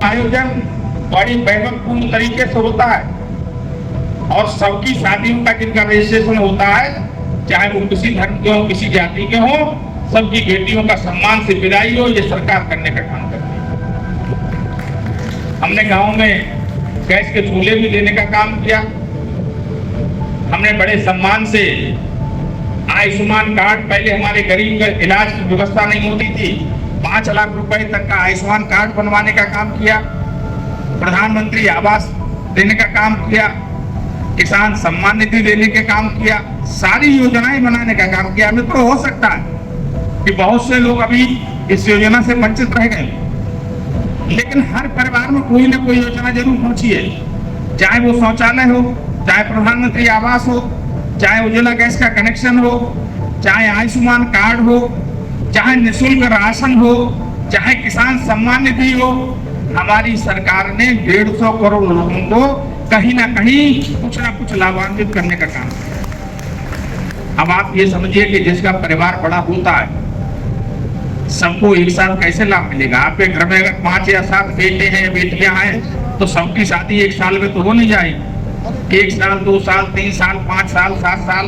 आयोजन बड़ी वैभवपूर्ण तरीके से होता है और सबकी शादियों का जिनका रजिस्ट्रेशन होता है, चाहे वो किसी धर्म के हो, किसी जाति के हो, सबकी बेटियों का सम्मान से विदाई हो, ये सरकार करने का काम करती है। हमने गांव में गैस के चूल्हे भी देने का काम किया। हमने बड़े सम्मान से आयुष्मान कार्ड, पहले हमारे गरीब का इलाज की व्यवस्था नहीं होती थी, 5 लाख रुपए तक का आयुष्मान कार्ड बनवाने का काम किया। प्रधानमंत्री आवास देने का काम किया, किसान सम्मान निधि देने का काम किया, सारी योजनाएं बनाने का काम किया। मित्रों, हो सकता है कि बहुत से लोग अभी इस योजना से वंचित रह गए, लेकिन हर परिवार में कोई ना कोई योजना जरूर पहुंची है, चाहे वो शौचालय हो, चाहे प्रधानमंत्री आवास हो, चाहे उज्ज्वला गैस का कनेक्शन हो, चाहे आयुष्मान कार्ड हो, चाहे निःशुल्क राशन हो, चाहे किसान सम्मान निधि हो। हमारी सरकार ने 150 करोड़ लोगों को कहीं ना कहीं कुछ ना कुछ लाभान्वित करने का काम किया। अब आप ये समझिए कि जिसका परिवार बड़ा होता है, सबको एक साथ कैसे लाभ मिलेगा? आपके घर में अगर 5 या 7 बेटे हैं या बेटियां हैं, तो सबकी शादी एक साल में तो हो नहीं जाएगी। 1 साल, 2 साल, 3 साल, 5 साल, 7 साल,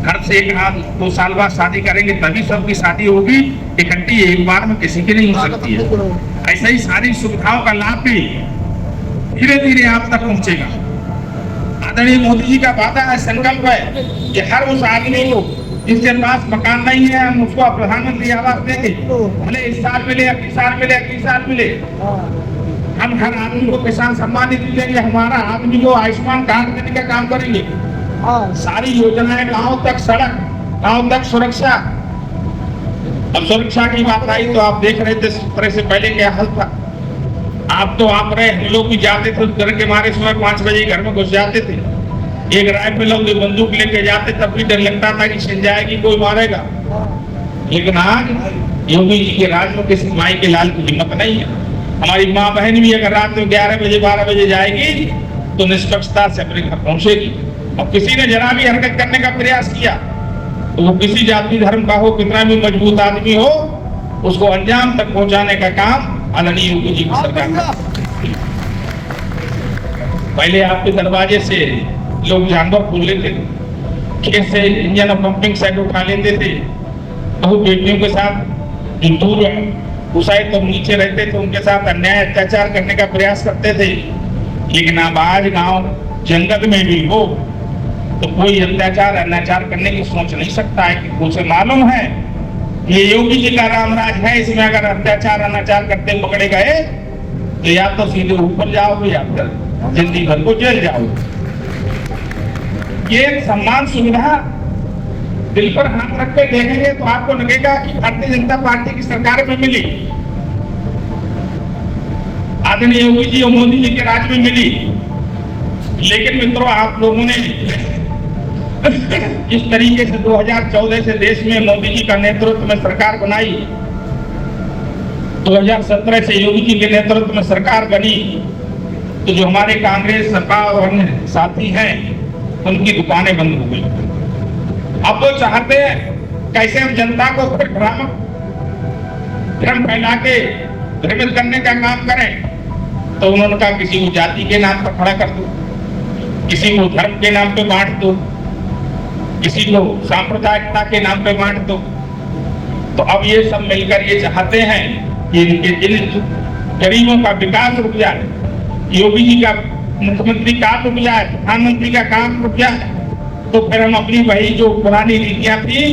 घर से 1-2 साल बाद शादी करेंगे, तभी सबकी शादी होगी। इकट्ठी एक बार में किसी की नहीं हो सकती है। ऐसे ही सारी सुविधाओं का लाभ भी धीरे धीरे आप तक पहुंचेगा। आदरणीय मोदी जी का वादा है, संकल्प है कि हर उस आदमी को जिसके पास मकान नहीं है, हम उसको प्रधानमंत्री आवास देंगे, भले इस साल मिले, अगले साल मिले, अगले साल मिले। हम हर आदमी को किसान सम्मान निधि देंगे, हमारा आदमी को आयुष्मान कार्ड देने का काम करेंगे। सारी योजनाएं, गांव तक सड़क, गांव तक सुरक्षा। अब सुरक्षा की बात आई तो आप देख रहे थे सत्र से पहले क्या हाल था। आप रहे, हम लोग भी जाते थे डर के मारे, सुबह 5 बजे घर में घुस जाते थे। एक राइफल और बंदूक लेके जाते, तब भी डर लगता था कि छिन जाएगी, कोई मारेगा। लेकिन आज योगी जी के राज में किसी माई के लाल की हिम्मत नहीं है। हमारी माँ बहन भी अगर रात में 11 बजे 12 बजे जाएगी तो निष्पक्षता से अपने घर पहुंचेगी। और किसी ने जरा भी हरकत करने का प्रयास किया तो वो किसी जाति धर्म का हो, कितना भी मजबूत आदमी हो, उसको अंजाम तक पहुंचाने का काम आदरणीय योगी जी की सरकार ने। पहले आपके दरवाजे से लोग जानवर खोल लेते थे, खेत से इंजन और पंपिंग सेट उठा लेते थे, बहु बेटियों के साथ जो दूर घुसाए तो नीचे रहते थे, उनके साथ अन्याय अत्याचार करने का प्रयास करते थे। लेकिन अब आज गांव जंगल में भी हो तो कोई अत्याचार अनाचार करने की सोच नहीं सकता है, कि उसे मालूम है ये योगी जी का रामराज है, इसमें अगर अत्याचार अनाचार करते पकड़े गए तो या तो सीधे ऊपर जाओगे या फिर जिंदगी भर को जेल जाओगे। ये सम्मान सुविधा दिल पर हाथ रख के देखेंगे तो आपको लगेगा कि भारतीय जनता पार्टी की सरकार में मिली, आदरणीय योगी जी और मोदी जी के राज में मिली। लेकिन मित्रों, आप लोगों ने जिस तरीके से 2014 से देश में मोदी जी का नेतृत्व में सरकार बनाई, 2017 से योगी जी के नेतृत्व में सरकार बनी, तो जो हमारे कांग्रेस सरकार और अन्य साथी हैं उनकी दुकानें बंद हो गई। अब वो चाहते कैसे हम जनता को फिर भ्रम फैला के भ्रमित करने का काम करें। तो उन्होंने कहा किसी को जाति के नाम पर खड़ा कर दो, किसी को धर्म के नाम पे बांट दो, किसी को सांप्रदायिकता के नाम पे बांट दो। तो अब ये सब मिलकर ये चाहते हैं कि इनके गरीबों का विकास रुक जाए, योगी जी का मुख्यमंत्री काम रुक जाए, प्रधानमंत्री का काम रुक जाए, तो फिर हम अपनी वही जो पुरानी नीतियां थी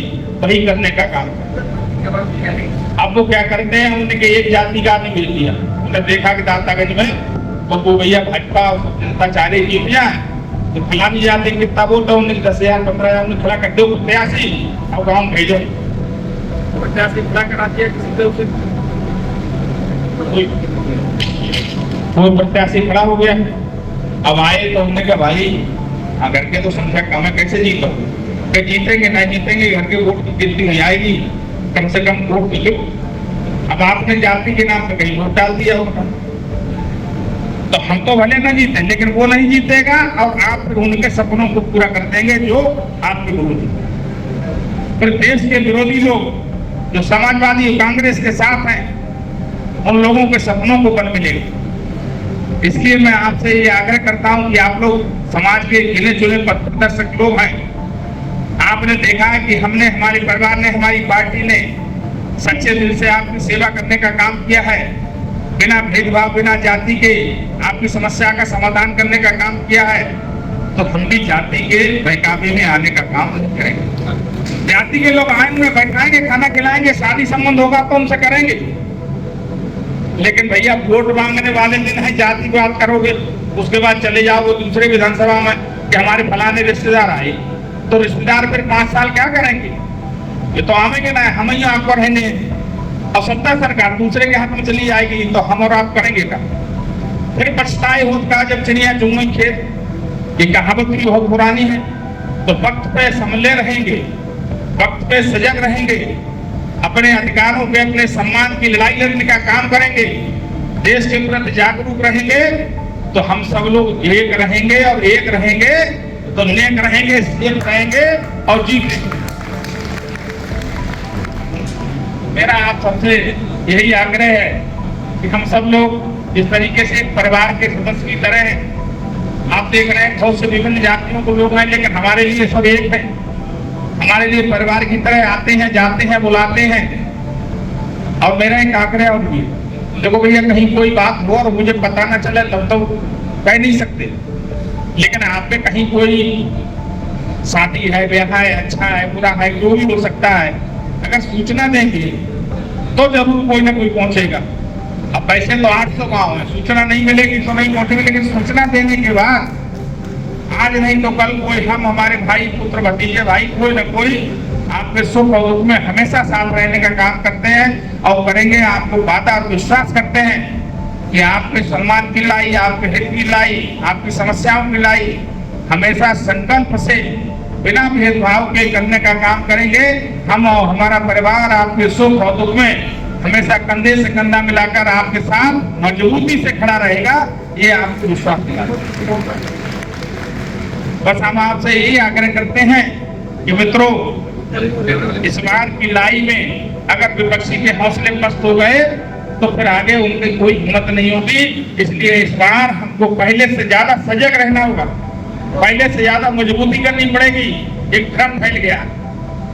वही करने का काम करते। अब वो क्या करते हैं, उनके एक जाति का नहीं मिल दिया। उन्होंने देखा कि दातागंज में बब्बू भैया भाजपा जनता चाह रही जीत जाए, तो फलानी जाति कितना वोट है, उन्हें 10,000 15,000 में खड़ा कर दो प्रत्याशी, अब गाँव भेजो प्रत्याशी खड़ा करा दिया। किसी कोई प्रत्याशी खड़ा हो गया। अब आए तो उन्होंने कहा भाई घर के तो संख्या कम है, कैसे जीतोगे? जीतेंगे ना जीतेंगे, घर के वोट की गिनती नहीं आएगी, कम से कम वोट मिले। अब आपने जाति के नाम पे कहीं वोट डाल दिया होगा, तो हम तो भले ना जीते, लेकिन वो नहीं जीतेगा और आप उनके सपनों को पूरा कर देंगे जो आपके विरोधी। फिर देश के विरोधी लोग जो समाजवादी कांग्रेस के साथ हैं, उन लोगों के सपनों को बल मिलेगा। इसलिए मैं आपसे ये आग्रह करता हूं कि आप लोग समाज के गिने चुने पथप्रदर्शक लोग हैं। आपने देखा है कि हमने, हमारे परिवार ने, हमारी पार्टी ने सच्चे दिल से आपकी सेवा करने का काम किया है। बिना भेदभाव, बिना जाति के आपकी समस्या का समाधान करने का काम किया है। तो हम भी जाति के बहकावे में आने का काम नहीं करेंगे। जाति के लोग आएंगे, बैठाएंगे, खाना खिलाएंगे, शादी संबंध होगा तो उनसे करेंगे। लेकिन भैया वोट मांगने वाले दिन है जाति की बात करोगे, उसके बाद चले जाओगे दूसरे विधानसभा में कि हमारे फलाने रिश्तेदार आए, तो रिश्तेदार फिर 5 साल क्या करेंगे? ये तो आवेंगे ना, हम ही आपको रहने, और सत्ता सरकार दूसरे के हाथ में चली जाएगी तो हम और आप करेंगे क्या? फिर पछताए होत का जब चिड़िया चुंगी खेत, ये कहावत भी बहुत पुरानी है। तो वक्त पे संभले रहेंगे, वक्त पे सजग रहेंगे, अपने अधिकारों पे, अपने सम्मान की लड़ाई लड़ने का काम करेंगे, देश के प्रति जागरूक रहेंगे, तो हम सब लोग एक रहेंगे, और एक रहेंगे तो नेक रहेंगे, सेफ रहेंगे और जीतेंगे। मेरा आप सबसे यही आग्रह है कि हम सब लोग इस तरीके से एक परिवार के सदस्य की तरह हैं। आप देख रहे हैं बहुत से विभिन्न जातियों को लोग हैं, लेकिन हमारे लिए सब एक है। हमारे लिए परिवार की तरह आते हैं, जाते हैं, बुलाते हैं। और मेरा एक आग्रह और भी, देखो भैया कहीं कोई बात हो और मुझे पता ना चले तब तो कह नहीं सकते, लेकिन आप पे कहीं कोई शादी है, ब्याह है, अच्छा है, बुरा है, जो भी हो सकता है, अगर सूचना देंगे तो जरूर कोई ना कोई पहुंचेगा। अब वैसे तो 800 गाँव है, सूचना नहीं मिलेगी तो नहीं पहुंचेगी, लेकिन सूचना देने के बाद आज नहीं तो कल कोई, हम, हमारे भाई, पुत्र, भतीजे, भाई, कोई ना कोई आपके सुख और दुख में हमेशा साथ रहने का काम करते हैं और करेंगे। आपको वादा और विश्वास करते हैं कि आपके सम्मान की लड़ाई, आपके हित की लड़ाई, आपकी समस्याओं की लड़ाई हमेशा संकल्प से बिना भेदभाव के करने का काम करेंगे। हम और हमारा परिवार आपके सुख और दुख में हमेशा कंधे से कंधा मिलाकर आपके साथ मजबूती से खड़ा रहेगा, ये आपको विश्वास दिलाता। बस हम आपसे यही आग्रह करते हैं कि मित्रों, इस बार की लड़ाई में अगर विपक्षी के हौसले पस्त हो गए तो फिर आगे उनकी कोई हिम्मत नहीं होगी। इसलिए इस बार हमको पहले से ज्यादा सजग रहना होगा, पहले से ज्यादा मजबूती करनी पड़ेगी। एक भ्रम फैल गया,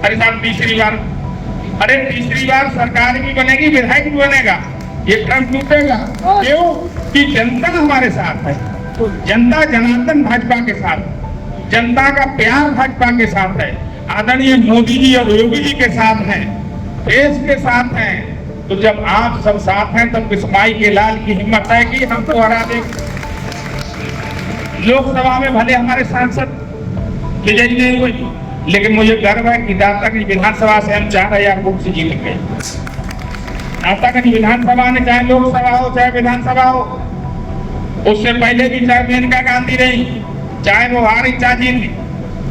अरे साहब तीसरी बार सरकार भी बनेगी, विधायक भी बनेगा, ये भ्रम टूटेगा। क्यों? कि जनता हमारे साथ है, जनता जनार्दन भाजपा के साथ, जनता का प्यार भाजपा के साथ है, आदरणीय मोदी जी और योगी जी के साथ हैं, देश के साथ हैं। तो जब आप सब साथ हैं तब किस्माई के लाल की हिम्मत है कि हमको हरा दे। लोकसभा में भले हमारे सांसद विजयी नहीं हुए, लेकिन मुझे गर्व है कि दातागंज विधानसभा से हम 4000 वोट से जीत गए। दातागंज विधानसभा ने, चाहे लोकसभा हो चाहे विधानसभा हो, उससे पहले भी चाहे मेनका गांधी रही, चाहे वो हारी चाहे जीती,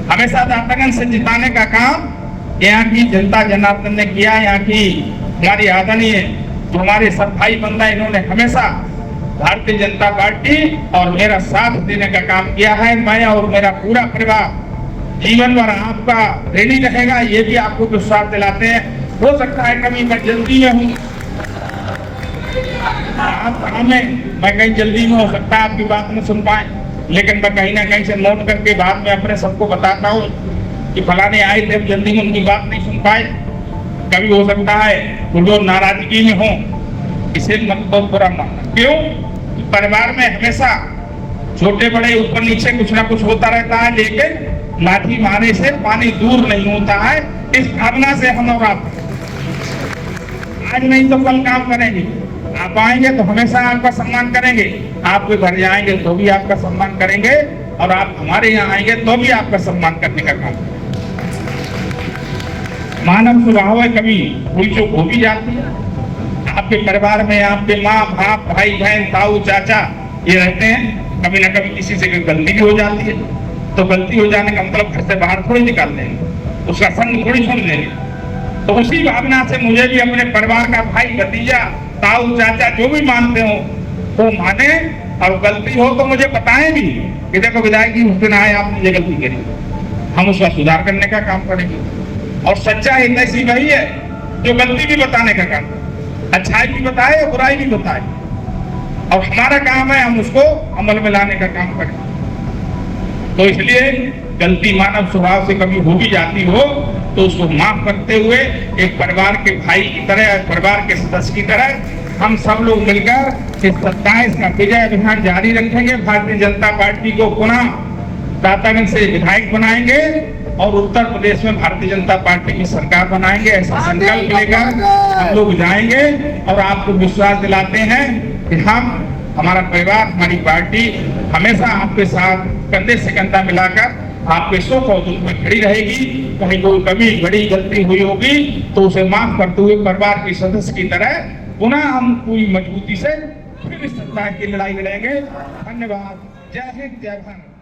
हमेशा दातागंज से जिताने का काम यहाँ की जनता जनार्दन ने किया। यहाँ की हमारी आदरणीय जो हमारे सब भाई बंदा, इन्होंने हमेशा भारतीय जनता पार्टी और मेरा साथ देने का काम किया है। मैं और मेरा पूरा परिवार जीवन भर आपका ऋणी रहेगा, ये भी आपको विश्वास दिलाते हैं। हो सकता है कभी मैं जल्दी में हूँ, आप हमें, मैं कहीं जल्दी में हो सकता है आपकी बात नहीं सुन पाए, लेकिन मैं कहीं ना कहीं से नोट करके बाद में अपने सबको बताता हूँ कि फलाने आए थे, जल्दी में उनकी बात नहीं सुन पाए। कभी हो सकता है वो लोग नाराजगी में हो, इसे मत बहुत बुरा मानना। क्यों? परिवार में हमेशा छोटे बड़े ऊपर नीचे कुछ ना कुछ होता रहता है, लेकिन लाठी मारने से पानी दूर नहीं होता है। इस भावना से हम और आप आज नहीं तो कल काम करेंगे। आप आएंगे तो हमेशा आपका सम्मान करेंगे, आपके घर जाएंगे तो भी आपका सम्मान करेंगे, और आप हमारे यहाँ आएंगे तो भी आपका सम्मान करने का काम करेंगे। मानव स्वभाव है, कभी कोई चूक हो भी जाती है। आपके परिवार में आपके माँ बाप भाई बहन ताऊ चाचा ये रहते हैं, कभी ना कभी किसी से गलती भी हो जाती है, तो गलती हो जाने का मतलब घर से बाहर थोड़ी निकाल देंगे, उसका संग थोड़ी सुन लेंगे। तो उसी भावना से मुझे भी अपने परिवार का भाई भतीजा ताऊ चाचा जो भी मानते हो वो माने, और गलती हो तो मुझे बताएं भी कि देखो विधायक जी उस दिन आए, आपने ये गलती करी, हम उसका सुधार करने का काम करेंगे। और सच्चा हितैषी वही है जो गलती भी बताने का काम, अच्छाई भी बताए और बुराई भी बताए। और हमारा काम है हम उसको अमल में लाने का काम करें। तो इसलिए गलती मानव स्वभाव से कभी हो भी जाती हो तो उसको माफ करते हुए एक परिवार के भाई की तरह, परिवार के सदस्य की तरह हम सब लोग मिलकर इस 27 का विजय अभियान जारी रखेंगे। भारतीय जनता पार्टी को पुनः दातागंज से विधायक बनाएंगे और उत्तर प्रदेश में भारतीय जनता पार्टी की सरकार बनाएंगे। ऐसा संकल्प लेकर हम लोग जाएंगे और आपको विश्वास दिलाते हैं कि हमारा परिवार, हमारी पार्टी हमेशा आपके साथ कंधे से कंधा मिलाकर आपके सुख और दुख में खड़ी रहेगी। कहीं कोई कभी बड़ी गलती हुई होगी तो उसे माफ करते हुए परिवार के सदस्य की तरह पुनः हम पूरी मजबूती से फिर इस सत्ता की लड़ाई लड़ेंगे। धन्यवाद। जय हिंद, जय भारत।